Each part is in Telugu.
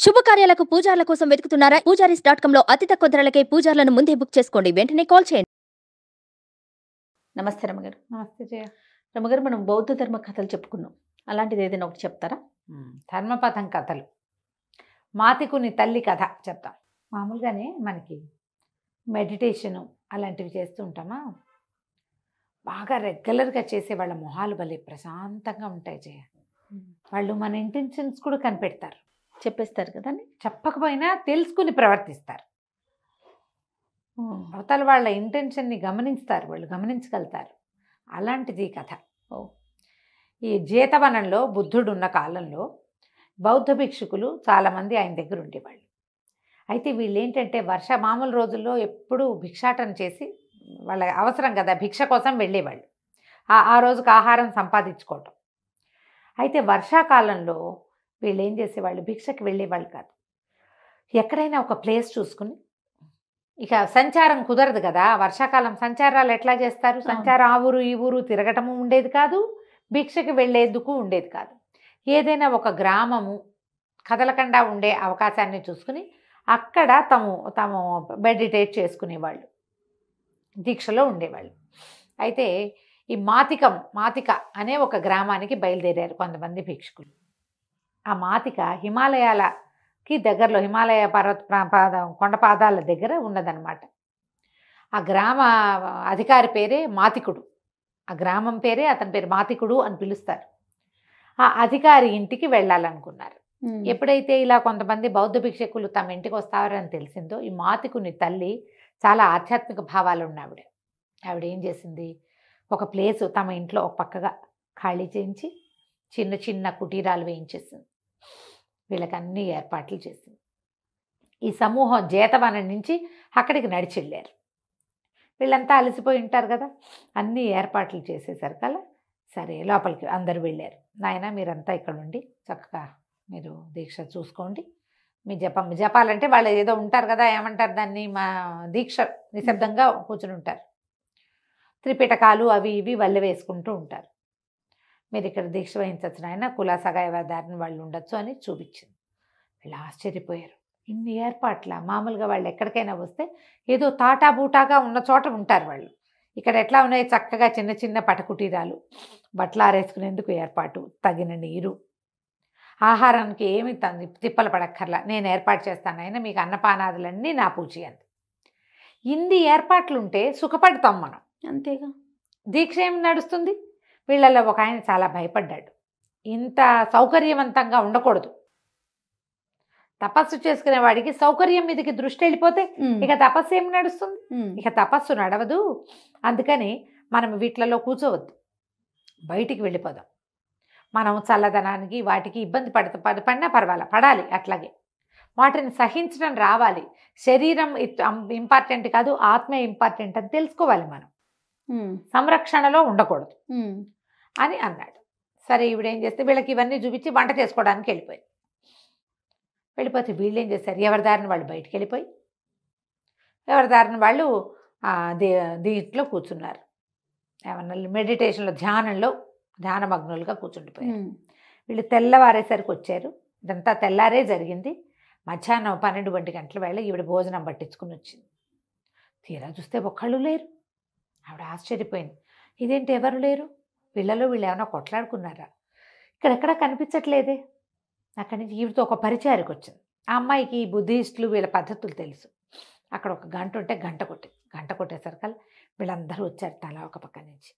శుభకార్యాలకు పూజార్ల కోసం వెతుకుతున్నారా? పూజారీస్.com లో అతి తక్కువ ధరలకే పూజార్లను ముందే బుక్ చేసుకోండి. వెంటనే కాల్ చేయండి. నమస్తే రమగారు. నమస్తే జయ. రమగారు, మనం బౌద్ధ ధర్మ కథలు చెప్పుకున్నాం. అలాంటిది ఏదైనా ఒకటి చెప్తారా? ధర్మపథం కథలు, మాతికుని తల్లి కథ చెప్తాం. మామూలుగానే మనకి మెడిటేషను అలాంటివి చేస్తూ ఉంటామా, బాగా రెగ్యులర్గా చేసే వాళ్ళ మొహాలు భలే ప్రశాంతంగా ఉంటాయి జయ. వాళ్ళు మన ఇంటెన్షన్స్ కూడా కనిపెడతారు, చెప్పేస్తారు కదా. చెప్పకపోయినా తెలుసుకుని ప్రవర్తిస్తారు. అవతల వాళ్ళ ఇంటెన్షన్ని గమనిస్తారు, వాళ్ళు గమనించగలుగుతారు. అలాంటిది ఈ కథ. ఈ జేతవనంలో బుద్ధుడు ఉన్న కాలంలో బౌద్ధ భిక్షుకులు చాలామంది ఆయన దగ్గర ఉండేవాళ్ళు. అయితే వీళ్ళు ఏంటంటే మామూలు రోజుల్లో ఎప్పుడూ భిక్షాటన చేసి వాళ్ళ అవసరం కదా, భిక్ష కోసం వెళ్ళేవాళ్ళు. ఆ రోజుకి ఆహారం సంపాదించుకోవటం. అయితే వర్షాకాలంలో వీళ్ళు ఏం చేసేవాళ్ళు, భిక్షకి వెళ్ళేవాళ్ళు కాదు. ఎక్కడైనా ఒక ప్లేస్ చూసుకుని, ఇక సంచారం కుదరదు కదా, వర్షాకాలం సంచారాలు ఎట్లా చేస్తారు, సంచారం ఆ ఊరు ఈ ఊరు తిరగటము ఉండేది కాదు, భిక్షకి వెళ్ళేందుకు ఉండేది కాదు. ఏదైనా ఒక గ్రామము కదలకుండా ఉండే అవకాశాన్ని చూసుకుని అక్కడ తాము మెడిటేట్ చేసుకునేవాళ్ళు, దీక్షలో ఉండేవాళ్ళు. అయితే ఈ మాతిక అనే ఒక గ్రామానికి బయలుదేరారు కొంతమంది భిక్షుకులు. ఆ మాతిక హిమాలయాలకి దగ్గరలో, హిమాలయ కొండపాదాల దగ్గర ఉన్నదన్నమాట. ఆ గ్రామ అధికారి పేరే మాతికుడు. ఆ గ్రామం పేరే, అతని పేరు మాతికుడు అని పిలుస్తారు. ఆ అధికారి ఇంటికి వెళ్ళాలనుకున్నారు. ఎప్పుడైతే ఇలా కొంతమంది బౌద్ధ భిక్షకులు తమ ఇంటికి వస్తారని తెలిసిందో, ఈ మాతికుని తల్లి చాలా ఆధ్యాత్మిక భావాలు ఉన్న ఆవిడ ఏం చేసింది, ఒక ప్లేసు తమ ఇంట్లో ఒక పక్కగా ఖాళీ చేయించి చిన్న చిన్న కుటీరాలు వేయించేసింది. వీళ్ళకి అన్ని ఏర్పాట్లు చేసింది. ఈ సమూహం జేతవనం నుంచి అక్కడికి నడిచి వెళ్ళారు. వీళ్ళంతా అలసిపోయి ఉంటారు కదా, అన్ని ఏర్పాట్లు చేసేసరికల్లా సరే లోపలికి అందరూ వెళ్ళారు. నాయన మీరంతా ఇక్కడ ఉండి చక్కగా మీరు దీక్ష చూసుకోండి, మీ జపాలంటే వాళ్ళు ఏదో ఉంటారు కదా, ఏమంటారు దాన్ని, మా దీక్ష నిశ్శబ్దంగా కూర్చుని ఉంటారు. త్రిపిటకాలు అవి ఇవి వల్లె వేసుకుంటూ ఉంటారు. మీరు ఇక్కడ దీక్ష వహించవచ్చు నాయన, కులాసాగా ఎవరిదారిని వాళ్ళు ఉండొచ్చు అని చూపించింది. వీళ్ళు ఆశ్చర్యపోయారు. ఇన్ని ఏర్పాట్ల, మామూలుగా వాళ్ళు ఎక్కడికైనా వస్తే ఏదో తాటాబూటాగా ఉన్న చోట ఉంటారు వాళ్ళు. ఇక్కడ ఎట్లా ఉన్నాయి, చక్కగా చిన్న చిన్న పటకుటీరాలు, బట్టలు ఆరేసుకునేందుకు ఏర్పాటు, తగిన నీరు, ఆహారానికి ఏమి తిప్పలు పడక్కర్లా, నేను ఏర్పాటు చేస్తాను అయినా మీకు అన్నపానాదులన్నీ నా పూచి అంది. ఇన్ని ఏర్పాట్లుంటే సుఖపడతాం మనం, అంతేగా. దీక్ష ఏమి నడుస్తుంది. వీళ్ళలో ఒక ఆయన చాలా భయపడ్డాడు, ఇంత సౌకర్యవంతంగా ఉండకూడదు. తపస్సు చేసుకునే వాడికి సౌకర్యం మీదకి దృష్టి వెళ్ళిపోతే ఇక తపస్సు ఏమి నడుస్తుంది, ఇక తపస్సు నడవదు. అందుకని మనం వీటిలలో కూర్చోవద్దు, బయటికి వెళ్ళిపోదాం. మనం చల్లదనానికి వాటికి ఇబ్బంది పడినా పడాలి, అట్లాగే వాటిని సహించడం రావాలి. శరీరం ఇంపార్టెంట్ కాదు, ఆత్మే ఇంపార్టెంట్ అని తెలుసుకోవాలి మనం, సంరక్షణలో ఉండకూడదు అని అన్నాడు. సరే ఈవిడేం చేస్తే వీళ్ళకి ఇవన్నీ చూపించి వంట చేసుకోవడానికి వెళ్ళిపోతే వీళ్ళు ఏం చేశారు, ఎవరి దారిని వాళ్ళు బయటికి వెళ్ళిపోయి ఎవరి దారిని వాళ్ళు దీంట్లో కూర్చున్నారు. ఏమన్నా మెడిటేషన్లో ధ్యానమగ్నులుగా కూర్చుండిపోయారు. వీళ్ళు తెల్లవారేసరికి వచ్చారు. ఇదంతా తెల్లారే జరిగింది. మధ్యాహ్నం 12 గంటల వేళ ఈవిడ భోజనం పట్టించుకుని వచ్చింది. తీరా చూస్తే ఒక్కళ్ళు లేరు. ఆవిడ ఆశ్చర్యపోయింది, ఇదేంటి ఎవరు లేరు, వీళ్ళు ఏమైనా కొట్లాడుకున్నారా, ఇక్కడెక్కడ కనిపించట్లేదే. అక్కడి నుంచి ఈవిడతో ఒక పరిచయానికి వచ్చింది. ఆ అమ్మాయికి బుద్ధిస్టులు వీళ్ళ పద్ధతులు తెలుసు. అక్కడ ఒక గంట ఉంటే గంట కొట్టేసరికల్లా వీళ్ళందరూ వచ్చారు, తలా ఒక పక్క నుంచి.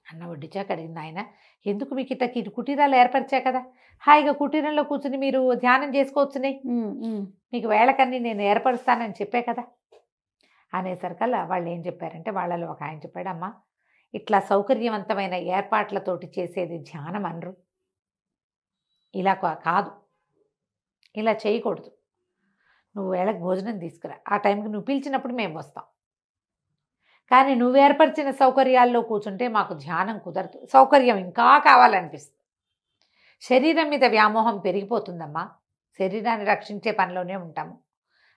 అన్న వడ్డించాక అడిగింది, ఆయన ఎందుకు మీకు ఇట్లా కుటీరాలు ఏర్పరిచా కదా, హాయిగా కుటీరంలో కూర్చుని మీరు ధ్యానం చేసుకోవచ్చునే, మీకు వేళకన్నీ నేను ఏర్పరుస్తానని చెప్పే కదా అనేసరికల్లా వాళ్ళు ఏం చెప్పారంటే, వాళ్ళలో ఒక ఆయన చెప్పాడు, అమ్మా ఇట్లా సౌకర్యవంతమైన ఏర్పాట్లతోటి చేసేది ధ్యానం అనరు, ఇలా కాదు, ఇలా చేయకూడదు. నువ్వు వేళకు భోజనం తీసుకురా, ఆ టైంకి నువ్వు పిలిచినప్పుడు మేము వస్తాం, కానీ నువ్వు ఏర్పరిచిన సౌకర్యాల్లో కూర్చుంటే మాకు ధ్యానం కుదరదు, సౌకర్యం ఇంకా కావాలనిపిస్తుంది, శరీరం మీద వ్యామోహం పెరిగిపోతుందమ్మా, శరీరాన్ని రక్షించే పనిలోనే ఉంటాము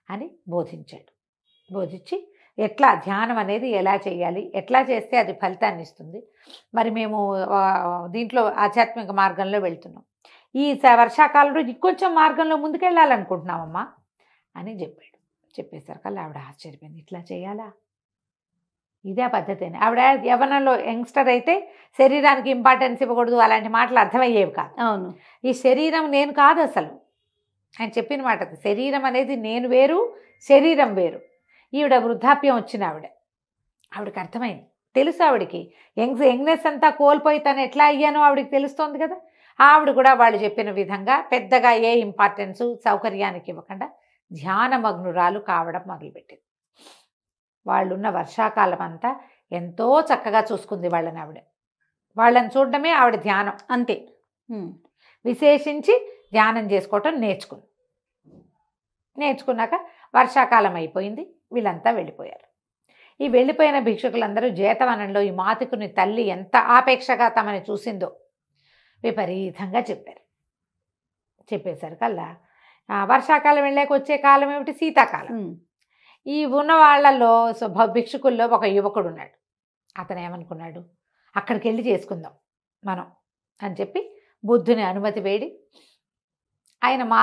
అని బోధించి ఎట్లా ధ్యానం అనేది ఎలా చేయాలి, ఎట్లా చేస్తే అది ఫలితాన్ని ఇస్తుంది, మరి మేము దీంట్లో ఆధ్యాత్మిక మార్గంలో వెళ్తున్నాం, ఈ వర్షాకాలంలో ఇంకొంచెం మార్గంలో ముందుకెళ్ళాలనుకుంటున్నామమ్మా అని చెప్పాడు. చెప్పేసరికల్లా ఆవిడ ఆశ్చర్యపోయింది. ఇట్లా చేయాలా, ఇదే పద్ధతి అని. ఆవిడ యవ్వనంలో యంగ్స్టర్ అయితే శరీరానికి ఇంపార్టెన్స్ ఇవ్వకూడదు అలాంటి మాటలు అర్థమయ్యేవి కాదు. అవును. ఈ శరీరం నేను కాదు అసలు, ఆయన చెప్పిన మాట అది. శరీరం అనేది నేను వేరు, శరీరం వేరు. ఈవిడ వృద్ధాప్యం వచ్చిన ఆవిడకి అర్థమైంది. తెలుసు ఆవిడకి యంగ్నెస్ అంతా కోల్పోయి తను ఎట్లా అయ్యానో ఆవిడకి తెలుస్తోంది కదా. ఆవిడ కూడా వాళ్ళు చెప్పిన విధంగా పెద్దగా ఏ ఇంపార్టెన్సు సౌకర్యానికి ఇవ్వకుండా ధ్యానమగ్నురాలు కావడం మొదలుపెట్టింది. వాళ్ళున్న వర్షాకాలం అంతా ఎంతో చక్కగా చూసుకుంది వాళ్ళని చూడడమే ఆవిడ ధ్యానం అంతే. విశేషించి ధ్యానం చేసుకోవటం నేర్చుకున్నాక వర్షాకాలం అయిపోయింది. వీళ్ళంతా వెళ్ళిపోయారు. ఈ వెళ్ళిపోయిన భిక్షుకులందరూ జేతవనంలో ఈ మాతికుని తల్లి ఎంత ఆపేక్షగా తమని చూసిందో విపరీతంగా చెప్పేసరికల్లా వర్షాకాలం వెళ్ళాక వచ్చే కాలం ఏమిటి, శీతాకాలం. ఈ ఉన్న వాళ్ళల్లో భిక్షుకుల్లో ఒక యువకుడు ఉన్నాడు. అతను ఏమనుకున్నాడు, అక్కడికి వెళ్ళి చేసుకుందాం మనం అని చెప్పి బుద్ధుని అనుమతి వేడి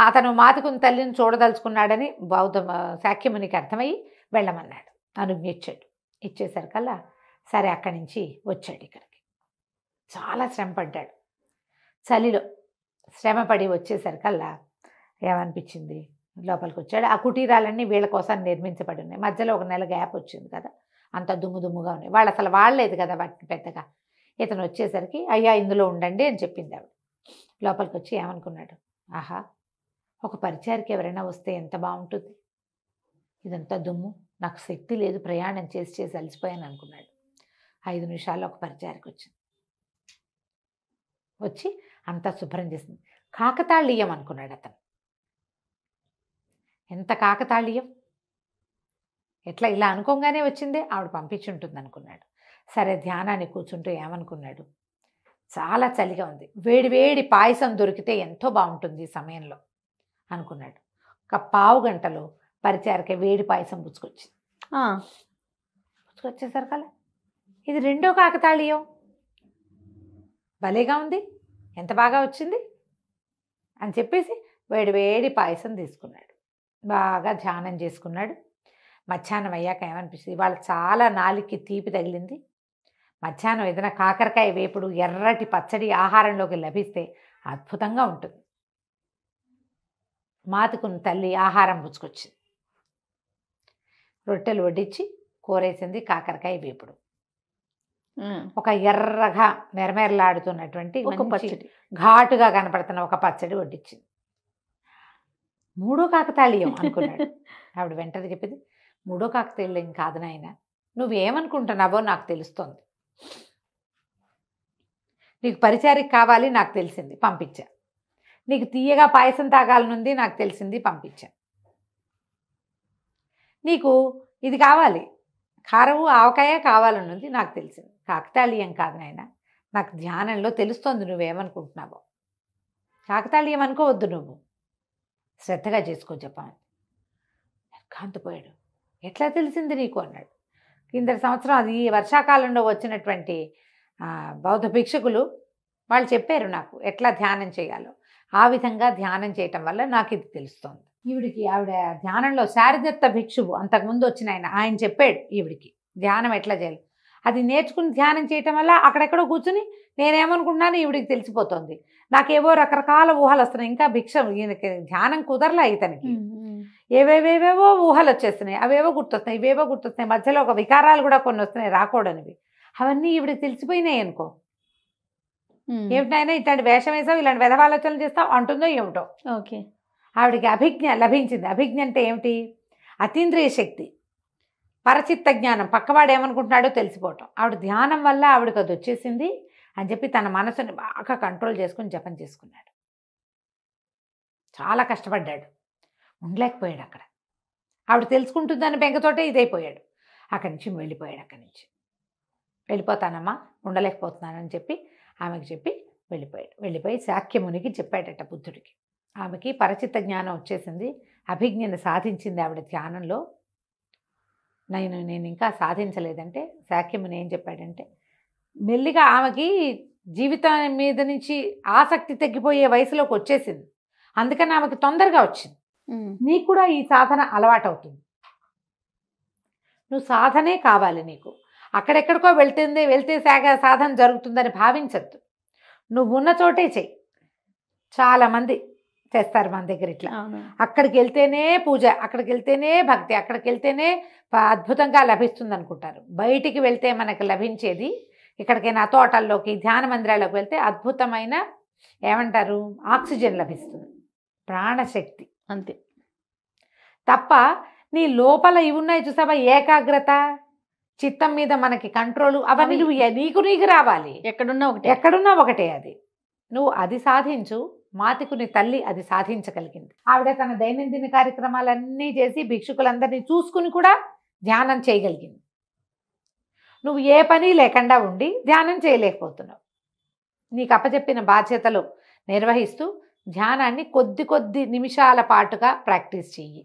అతను మాతికుని తల్లిని చూడదలుచుకున్నాడని శాక్యమునికి అర్థమయ్యి వెళ్ళమన్నాడు. అనుజ్ఞ ఇచ్చాడు. ఇచ్చేసరికల్లా సరే అక్కడి నుంచి వచ్చాడు ఇక్కడికి. చాలా శ్రమపడ్డాడు. చలిలో శ్రమపడి వచ్చేసరికల్లా ఏమనిపించింది, లోపలికి వచ్చాడు. ఆ కుటీరాలన్నీ వీళ్ళ కోసం నిర్మించబడి ఉన్నాయి. మధ్యలో ఒక నెల గ్యాప్ వచ్చింది కదా, అంత దుమ్ముగా ఉన్నాయి. వాళ్ళు అసలు వాడలేదు కదా వాటిని పెద్దగా. ఇతను వచ్చేసరికి అయ్యా ఇందులో ఉండండి అని చెప్పింది ఆవిడ. లోపలికి వచ్చి ఏమనుకున్నాడు, ఆహా ఒక పరిచారికి ఎవరైనా వస్తే ఎంత బాగుంటుంది, ఇదంతా దుమ్ము, నాకు శక్తి లేదు, ప్రయాణం చేసి అలసిపోయాను అనుకున్నాడు. 5 నిమిషాల్లో ఒక పరిచారికి వచ్చి అంతా శుభ్రం చేసింది. కాకతాళీయం అనుకున్నాడు అతను. ఎంత కాకతాళీయం, ఎట్లా ఇలా అనుకోగానే వచ్చిందే, ఆవిడ పంపించుంటుంది అనుకున్నాడు. సరే ధ్యానాన్ని కూర్చుంటూ ఏమనుకున్నాడు, చాలా చలిగా ఉంది, వేడి పాయసం దొరికితే ఎంతో బాగుంటుంది ఈ సమయంలో అనుకున్నాడు. ఒక పావు గంటలో పరిచారకే వేడి పాయసం పుచ్చుకొచ్చేసరికల్లా ఇది రెండో కాకతాళీయం, భలేగా ఉంది, ఎంత బాగా వచ్చింది అని చెప్పేసి వేడి పాయసం తీసుకున్నాడు. బాగా ధ్యానం చేసుకున్నాడు. మధ్యాహ్నం అయ్యాక ఏమనిపిస్తుంది, ఇవాళ చాలా నాలుగుకి తీపి తగిలింది. మధ్యాహ్నం ఏదైనా కాకరకాయ వేపుడు ఎర్రటి పచ్చడి ఆహారంలోకి లభిస్తే అద్భుతంగా ఉంటుంది. మాతుకుని తల్లి ఆహారం పుచ్చుకొచ్చింది. రొట్టెలు వడ్డించి కూరేసింది, కాకరకాయ వేపుడు, ఒక ఎర్రగా మెరమెరలాడుతున్నటువంటి ఒక పచ్చడి, ఘాటుగా కనపడుతున్న ఒక పచ్చడి వడ్డించింది. మూడో కాకతాళీయం అనుకున్నాడు. ఆవిడ వెంటనే చెప్పింది, మూడో కాకతాళీయం కాదు నాయన, నువ్వేమనుకుంటున్నావో నాకు తెలుస్తోంది. నీకు పరిచారికి కావాలి నాకు తెలిసింది, పంపించా. నీకు తీయగా పాయసం తాగాలనుంది నాకు తెలిసింది, పంపించా. నీకు ఇది కావాలి, కారము ఆవకాయ కావాలనుంది నాకు తెలిసింది. కాకతాళీయం కాదు నాయన, నాకు ధ్యానంలో తెలుస్తోంది నువ్వేమనుకుంటున్నావో. కాకతాళీయం అనుకోవద్దు, నువ్వు శ్రద్ధగా చేసుకో చెప్పాను. కాంతిపోయాడు. ఎట్లా తెలిసింది నీకు అన్నాడు. కిందటి సంవత్సరం అది వర్షాకాలంలో వచ్చినటువంటి బౌద్ధ భిక్షకులు వాళ్ళు చెప్పారు నాకు ఎట్లా ధ్యానం చేయాలో. ఆ విధంగా ధ్యానం చేయటం వల్ల నాకు ఇది తెలుస్తోంది. ఆవిడ ధ్యానంలో శారదత్త భిక్షువు అంతకుముందు వచ్చిన ఆయన చెప్పాడు ఈవిడికి ధ్యానం ఎట్లా చేయాలి. అది నేర్చుకుని ధ్యానం చేయటం వల్ల అక్కడెక్కడో కూర్చుని నేనేమనుకుంటున్నాను ఈవిడికి తెలిసిపోతుంది. నాకేవో రకరకాల ఊహలు వస్తున్నాయి. ఇంకా ఈయనకి ధ్యానం కుదరలా ఇతనికి. ఏవేవేవేవో ఊహలు వచ్చేస్తున్నాయి, అవేవో గుర్తొస్తున్నాయి, ఇవేవో గుర్తొస్తున్నాయి. మధ్యలో ఒక వికారాలు కూడా కొన్ని వస్తున్నాయి రాకూడనివి. అవన్నీ ఈవిడికి తెలిసిపోయినాయి అనుకో. ఏమిటైనా ఇట్లాంటి వేషం వేసావు, ఇలాంటి వెధవాలోచనలు చేస్తావు అంటుందో ఏమిటో. ఓకే. ఆవిడికి అభిజ్ఞ లభించింది. అభిజ్ఞ అంటే ఏమిటి? అతీంద్రియ శక్తి, పరచిత్త జ్ఞానం, పక్కవాడు ఏమనుకుంటున్నాడో తెలిసిపోవటం. ఆవిడ ధ్యానం వల్ల ఆవిడకి అది వచ్చేసింది అని చెప్పి తన మనసుని బాగా కంట్రోల్ చేసుకుని జపం చేసుకున్నాడు. చాలా కష్టపడ్డాడు, ఉండలేకపోయాడు అక్కడ. ఆవిడ తెలుసుకుంటుందని బెంగతోటే ఇదైపోయాడు. అక్కడి నుంచి వెళ్ళిపోయాడు. అక్కడి నుంచి వెళ్ళిపోతానమ్మా, ఉండలేకపోతున్నానని చెప్పి ఆమెకు చెప్పి వెళ్ళిపోయాడు. వెళ్ళిపోయి శాక్యమునికి చెప్పాడట బుద్ధుడికి. ఆమెకి పరచిత్త జ్ఞానం వచ్చేసింది, అభిజ్ఞని సాధించింది ఆవిడ ధ్యానంలో. నేను ఇంకా సాధించలేదంటే శాక్యముని ఏం చెప్పాడంటే, మెల్లిగా ఆమెకి జీవితం మీద నుంచి ఆసక్తి తగ్గిపోయే వయసులోకి వచ్చేసింది. అందుకని ఆమెకు తొందరగా వచ్చింది. నీకు కూడా ఈ సాధన అలవాటు అవుతుంది. నువ్వు సాధనే కావాలి నీకు. అక్కడెక్కడికో వెళ్తే సాధన జరుగుతుందని భావించద్దు. నువ్వు ఉన్న చోటే చెయ్యి. చాలామంది చేస్తారు మన దగ్గర ఇట్లా. అక్కడికి వెళ్తేనే పూజ, అక్కడికి వెళ్తేనే భక్తి, అక్కడికి వెళ్తేనే అద్భుతంగా లభిస్తుంది అనుకుంటారు. బయటికి వెళ్తే మనకు లభించేది, ఇక్కడికైనా తోటల్లోకి ధ్యాన మందిరాల్లోకి వెళ్తే అద్భుతమైన ఏమంటారు ఆక్సిజన్ లభిస్తుంది, ప్రాణశక్తి అంతే. తప్ప నీ లోపల ఇవి ఉన్నాయి చూసావా, ఏకాగ్రత, చిత్తం మీద మనకి కంట్రోల్, అవన్నీ నువ్వు నీకు రావాలి. ఎక్కడున్నా ఒకటే. అది నువ్వు అది సాధించు. మాతికుని తల్లి అది సాధించగలిగింది. ఆవిడ తన దైనందిన కార్యక్రమాలన్నీ చేసి భిక్షుకులందరినీ చూసుకుని కూడా ధ్యానం చేయగలిగింది. నువ్వు ఏ పని లేకుండా ఉండి ధ్యానం చేయలేకపోతున్నావు. నీకు అప్పచెప్పిన బాధ్యతలు నిర్వహిస్తూ ధ్యానాన్ని కొద్ది నిమిషాల పాటుగా ప్రాక్టీస్ చెయ్యి.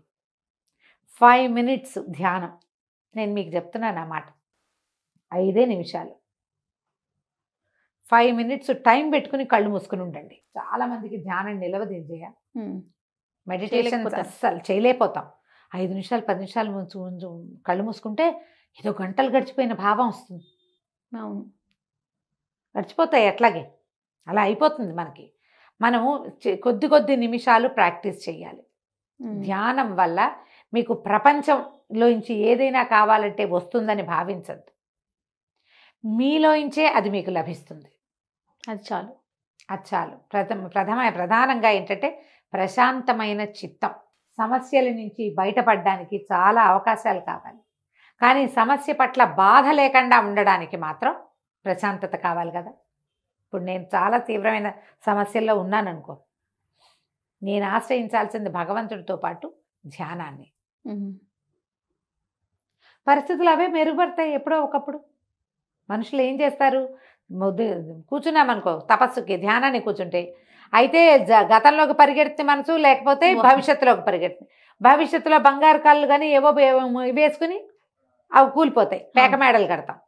5 minutes ధ్యానం. నేను మీకు చెప్తున్నాను అన్నమాట. 5 నిమిషాలు, 5 minutes టైం పెట్టుకుని కళ్ళు మూసుకుని ఉండండి. చాలా మందికి ధ్యానం నిలవదించేయ, మెడిటేషన్ అస్సలు చేయలేకపోతాం. 5 నిమిషాలు 10 నిమిషాలు కళ్ళు మూసుకుంటే ఏదో గంటలు గడిచిపోయిన భావం వస్తుంది. అవును, గడిచిపోతాయి అట్లాగే. అలా అయిపోతుంది మనకి. మనము కొద్ది నిమిషాలు ప్రాక్టీస్ చేయాలి. ధ్యానం వల్ల మీకు ప్రపంచంలోంచి ఏదైనా కావాలంటే వస్తుందని భావించద్దు. మీలోంచే అది మీకు లభిస్తుంది. అది చాలు. ప్రధానంగా ఏంటంటే ప్రశాంతమైన చిత్తం. సమస్యల నుంచి బయటపడడానికి చాలా అవకాశాలు కావాలి, కానీ సమస్య పట్ల బాధ లేకుండా ఉండడానికి మాత్రం ప్రశాంతత కావాలి కదా. ఇప్పుడు నేను చాలా తీవ్రమైన సమస్యల్లో ఉన్నాననుకో, నేను ఆశ్రయించాల్సింది భగవంతుడితో పాటు ధ్యానాన్ని. పరిస్థితులు అవే మెరుగుపడతాయి ఎప్పుడో ఒకప్పుడు. మనుషులు ఏం చేస్తారు, కూర్చున్నామనుకో తపస్సుకి ధ్యానాన్ని కూర్చుంటే, అయితే గతంలోకి పరిగెడితే మనసు, లేకపోతే భవిష్యత్తులోకి పరిగెడుతుంది. భవిష్యత్తులో బంగారు కళ్ళు కానీ ఏవో వేసుకుని అవి కూలిపోతాయి, పేకమేడలు కడతాం.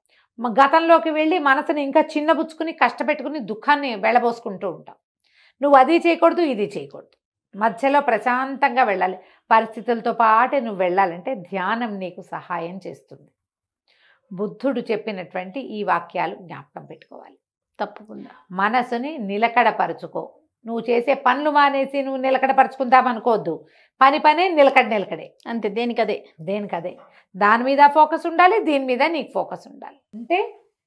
గతంలోకి వెళ్ళి మనసుని ఇంకా చిన్నబుచ్చుకుని కష్టపెట్టుకుని దుఃఖాన్ని వెళ్ళబోసుకుంటూ ఉంటాం. నువ్వు అది చేయకూడదు, ఇది చేయకూడదు. మధ్యలో ప్రశాంతంగా వెళ్ళాలి. పరిస్థితులతో పాటే నువ్వు వెళ్ళాలంటే ధ్యానం నీకు సహాయం చేస్తుంది. బుద్ధుడు చెప్పినటువంటి ఈ వాక్యాలు జ్ఞాపకం పెట్టుకోవాలి. తప్పకుండా మనసుని నిలకడపరుచుకో. నువ్వు చేసే పనులు మానేసి నువ్వు నిలకడపరుచుకుందామనుకోవద్దు. పనే నిలకడే అంతే. దేనికదే దాని మీద ఫోకస్ ఉండాలి, దీని మీద నీకు ఫోకస్ ఉండాలి. అంటే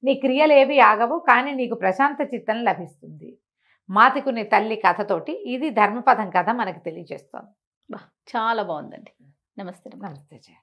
నీ క్రియలు ఏవి ఆగవు, కానీ నీకు ప్రశాంత చిత్తం లభిస్తుంది. మాతికుని తల్లి కథతోటి ఇది ధర్మపదం కథ మనకు తెలియజేస్తుంది. చాలా బాగుందండి. నమస్తే. నమస్తే.